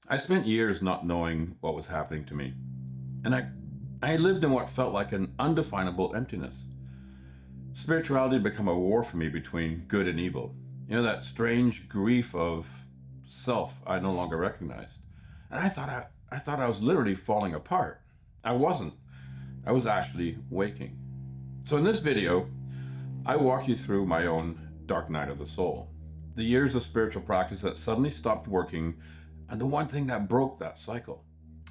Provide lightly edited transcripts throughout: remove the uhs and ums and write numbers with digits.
I spent years not knowing what was happening to me, and I lived in what felt like an undefinable emptiness. Spirituality had become a war for me between good and evil. That strange grief of self I no longer recognized. And I thought I was literally falling apart. I wasn't. I was actually waking. So in this video, I walk you through my own dark night of the soul. The years of spiritual practice that suddenly stopped working, and the one thing that broke that cycle.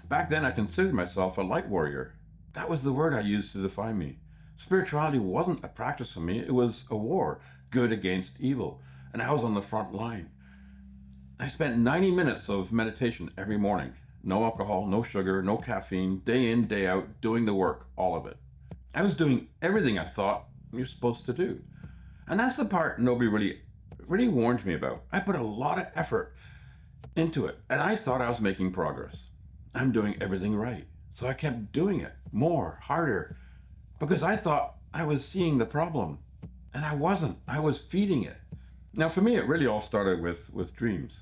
Back then, I considered myself a light warrior. That was the word I used to define me. Spirituality wasn't a practice for me, it was a war, good against evil, and I was on the front line. I spent 90 minutes of meditation every morning. No alcohol, no sugar, no caffeine, day in, day out, doing the work, all of it. I was doing everything I thought you're supposed to do. And that's the part nobody really warned me about. I put a lot of effort into it, and I thought I was making progress. I'm doing everything right. So I kept doing it more, harder, because I thought I was seeing the problem. And I wasn't. I was feeding it. Now, for me, it really all started with dreams.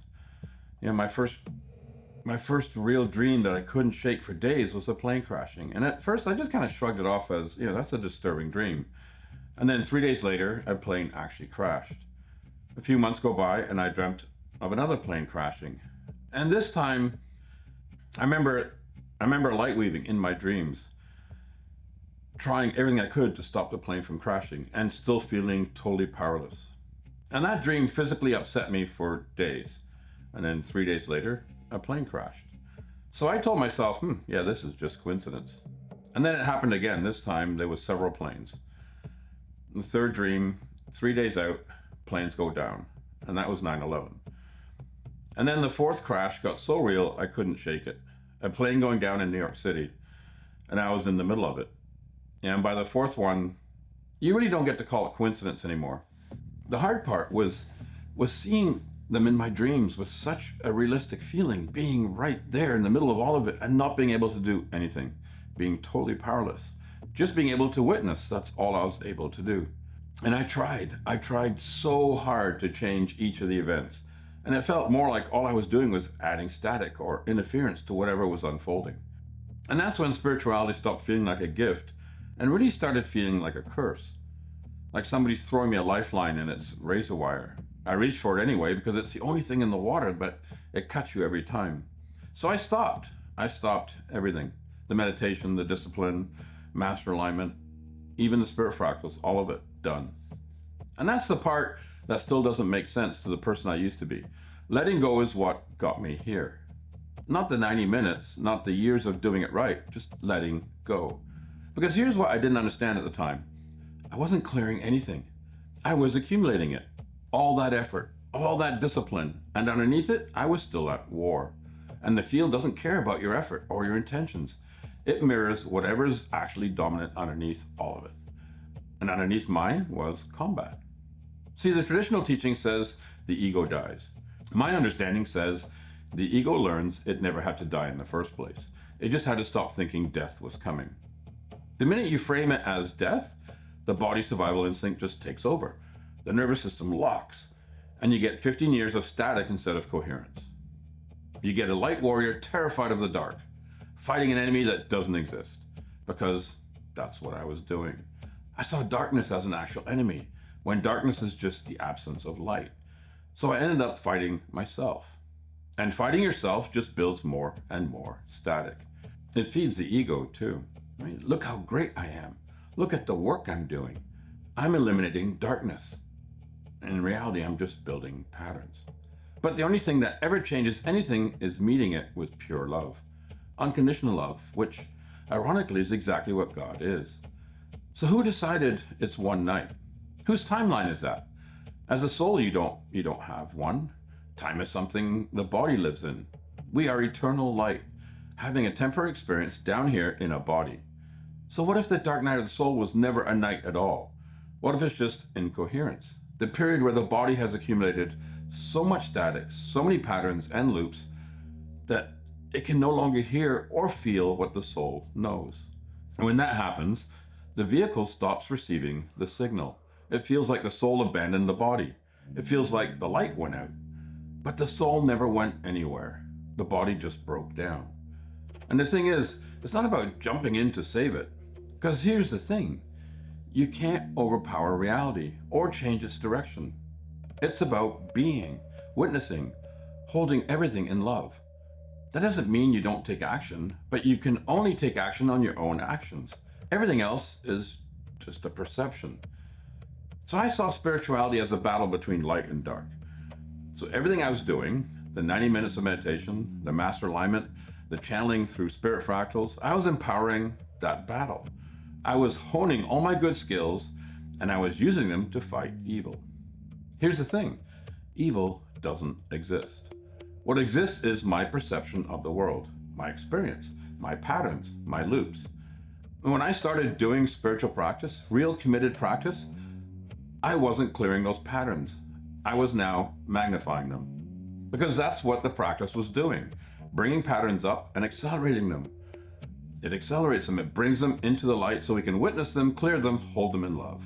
My first real dream that I couldn't shake for days was a plane crashing. And at first, I just kind of shrugged it off as, that's a disturbing dream. And then 3 days later, a plane actually crashed. A few months go by, and I dreamt of another plane crashing. And this time, I remember light weaving in my dreams, trying everything I could to stop the plane from crashing, and still feeling totally powerless. And that dream physically upset me for days. And then 3 days later, a plane crashed. So I told myself, yeah, this is just coincidence. And then it happened again. This time there was several planes. The third dream, 3 days out, planes go down. And that was 9/11. And then the fourth crash got so real I couldn't shake it. A plane going down in New York City, and I was in the middle of it. And by the fourth one, you really don't get to call it coincidence anymore. The hard part was seeing them in my dreams with such a realistic feeling, being right there in the middle of all of it and not being able to do anything, being totally powerless. Just being able to witness, that's all I was able to do. And I tried so hard to change each of the events. And it felt more like all I was doing was adding static or interference to whatever was unfolding. And that's when spirituality stopped feeling like a gift and really started feeling like a curse. Like somebody's throwing me a lifeline and it's razor wire. I reach for it anyway because it's the only thing in the water, but it cuts you every time. So I stopped. I stopped everything. The meditation, the discipline, master alignment, even the spirit fractals, all of it done. And that's the part that still doesn't make sense to the person I used to be. Letting go is what got me here. Not the 90 minutes, not the years of doing it right, just letting go. Because here's what I didn't understand at the time. I wasn't clearing anything. I was accumulating it. All that effort, all that discipline, and underneath it, I was still at war. And the field doesn't care about your effort or your intentions. It mirrors whatever's actually dominant underneath all of it. And underneath mine was combat. See, the traditional teaching says the ego dies. My understanding says the ego learns it never had to die in the first place. It just had to stop thinking death was coming. The minute you frame it as death, the body survival instinct just takes over. The nervous system locks, and you get 15 years of static instead of coherence. You get a light warrior terrified of the dark, fighting an enemy that doesn't exist, because that's what I was doing. I saw darkness as an actual enemy, when darkness is just the absence of light. So I ended up fighting myself. And fighting yourself just builds more and more static. It feeds the ego too. I mean, look how great I am. Look at the work I'm doing. I'm eliminating darkness. And in reality, I'm just building patterns. But the only thing that ever changes anything is meeting it with pure love. Unconditional love, which ironically is exactly what God is. So who decided it's one night? Whose timeline is that? As a soul, you don't have one. Time is something the body lives in. We are eternal light, having a temporary experience down here in a body. So what if the dark night of the soul was never a night at all? What if it's just incoherence? The period where the body has accumulated so much static, so many patterns and loops, that it can no longer hear or feel what the soul knows. And when that happens, the vehicle stops receiving the signal. It feels like the soul abandoned the body. It feels like the light went out. But the soul never went anywhere. The body just broke down. And the thing is, it's not about jumping in to save it. Because here's the thing, you can't overpower reality or change its direction. It's about being, witnessing, holding everything in love. That doesn't mean you don't take action, but you can only take action on your own actions. Everything else is just a perception. So I saw spirituality as a battle between light and dark. So everything I was doing, the 90 minutes of meditation, the master alignment, the channeling through spirit fractals, I was empowering that battle. I was honing all my good skills and I was using them to fight evil. Here's the thing, evil doesn't exist. What exists is my perception of the world, my experience, my patterns, my loops. And when I started doing spiritual practice, real committed practice, I wasn't clearing those patterns. I was now magnifying them. Because that's what the practice was doing, bringing patterns up and accelerating them. It accelerates them, it brings them into the light so we can witness them, clear them, hold them in love.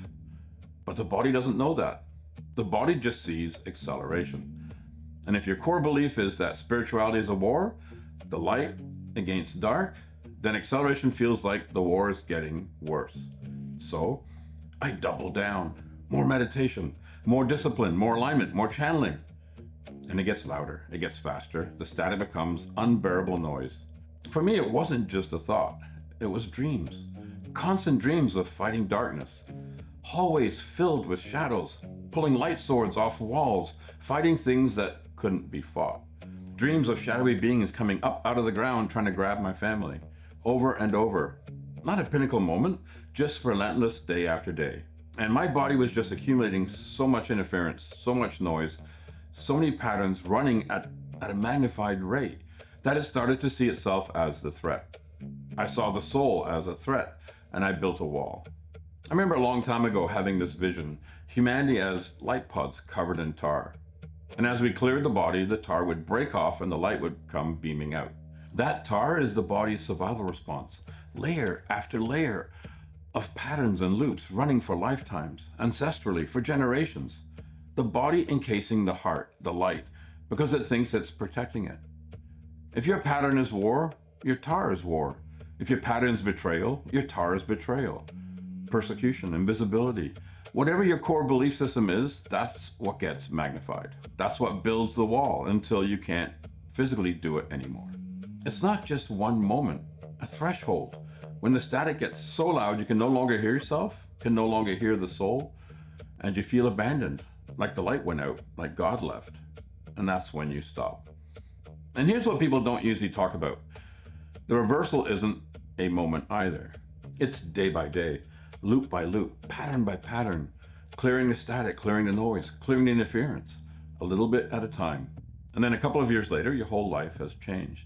But the body doesn't know that. The body just sees acceleration. And if your core belief is that spirituality is a war, the light against dark, then acceleration feels like the war is getting worse. So I double down. More meditation, more discipline, more alignment, more channeling. And it gets louder, it gets faster, the static becomes unbearable noise. For me, it wasn't just a thought, it was dreams. Constant dreams of fighting darkness. Hallways filled with shadows, pulling light swords off walls, fighting things that couldn't be fought. Dreams of shadowy beings coming up out of the ground trying to grab my family. Over and over. Not a pinnacle moment, just relentless day after day. And my body was just accumulating so much interference, so much noise, so many patterns running at a magnified rate that it started to see itself as the threat. I saw the soul as a threat, and I built a wall. I remember a long time ago having this vision, humanity as light pods covered in tar. And as we cleared the body, the tar would break off and the light would come beaming out. That tar is the body's survival response, layer after layer of patterns and loops running for lifetimes, ancestrally, for generations. The body encasing the heart, the light, because it thinks it's protecting it. If your pattern is war, your tar is war. If your pattern is betrayal, your tar is betrayal. Persecution, invisibility. Whatever your core belief system is, that's what gets magnified. That's what builds the wall until you can't physically do it anymore. It's not just one moment, a threshold. When the static gets so loud you can no longer hear yourself, can no longer hear the soul, and you feel abandoned, like the light went out, like God left. And that's when you stop. And here's what people don't usually talk about. The reversal isn't a moment either. It's day by day, loop by loop, pattern by pattern, clearing the static, clearing the noise, clearing the interference, a little bit at a time. And then a couple of years later, your whole life has changed.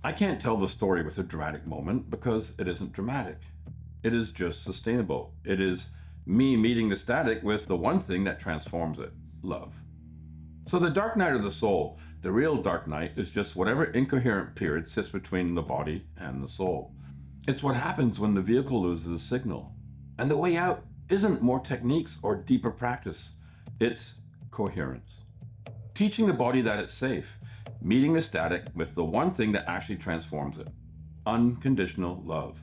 I can't tell the story with a dramatic moment because it isn't dramatic. It is just sustainable. It is me meeting the static with the one thing that transforms it, love. So the dark night of the soul, the real dark night, is just whatever incoherent period sits between the body and the soul. It's what happens when the vehicle loses signal. And the way out isn't more techniques or deeper practice. It's coherence. Teaching the body that it's safe, meeting the static with the one thing that actually transforms it, unconditional love.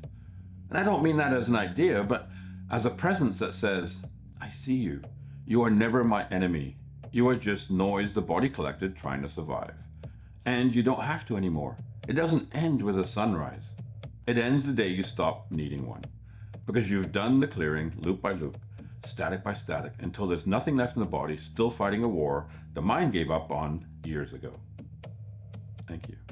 And I don't mean that as an idea, but as a presence that says, I see you. You are never my enemy. You are just noise the body collected trying to survive. And you don't have to anymore. It doesn't end with a sunrise. It ends the day you stop needing one. Because you've done the clearing loop by loop, static by static, until there's nothing left in the body still fighting a war the mind gave up on years ago. Thank you.